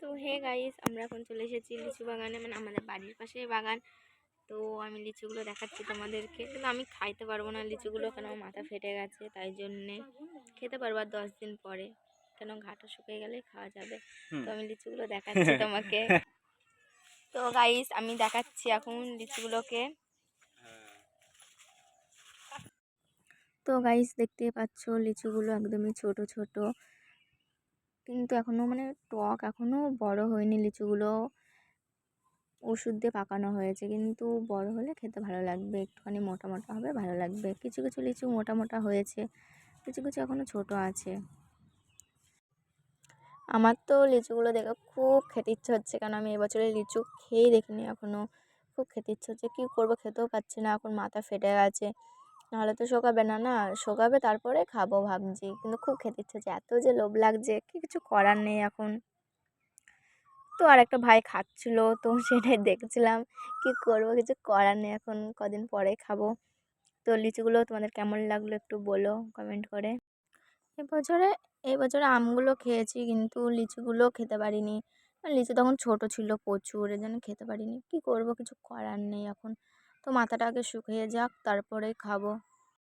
তো hey guys, আমরা এখন চলে এসেছি লিচু বাগানে, মানে আমাদের বাড়ির পাশেই বাগান। তো আমি লিচুগুলো দেখাচ্ছি তোমাদেরকে, কিন্তু আমি খাইতে পারবো না লিচুগুলো, কেন আমার মাথা ফেটে গেছে। তাই জন্যে খেতে পারবো আর 10 দিন পরে, কেন ঘাটা শুকিয়ে গেলে খাওয়া যাবে। তো আমি লিচুগুলো দেখাচ্ছি তোমাকে। তো গাইস, আমি দেখাচ্ছি এখন লিচুগুলোকে। তো গাইস, দেখতে পাচ্ছ লিচুগুলো একদমই ছোট ছোট, কিন্তু এখনো মানে টক এখনো বড় হয়নি লিচুগুলো। ওষুধ দিয়ে পাকানো হয়েছে, কিন্তু বড় হলে খেতে ভালো লাগবে, একটুখানি মোটা মোটা হবে, ভালো লাগবে। কিছু কিছু লিচু মোটা মোটা হয়েছে, কিছু কিছু এখনো ছোট আছে। আমার তো লিচুগুলো দেখে খুব খেতে ইচ্ছে হচ্ছে, কারণ আমি এবছরে লিচু খেয়েই দেখিনি এখনো। খুব খেতে ইচ্ছে হচ্ছে, কী করবো, খেতেও পাচ্ছি না, এখন মাথা ফেটে গেছে। নাহলে তো শোকাবে না, না শোকাবে তারপরে খাবো ভাবছি, কিন্তু খুব খেতে ইচ্ছে হচ্ছে, এত যে লোভ লাগছে, কি কিছু করার নেই এখন। তো আর একটা ভাই খাচ্ছিল, তো সেটাই দেখছিলাম, কি করব, কিছু করার নেই, এখন কদিন পরে খাবো। তো লিচুগুলো তোমাদের কেমন লাগলো একটু বলো কমেন্ট করে। এবছরে এবছরে আমগুলো খেয়েছি, কিন্তু লিচুগুলো খেতে পারিনি। লিচু তখন ছোট ছিল প্রচুর, এর জন্য খেতে পারিনি। কি করব, কিছু করার নেই এখন। তো মাথাটা আগে শুকিয়ে যাক, তারপরে খাবো।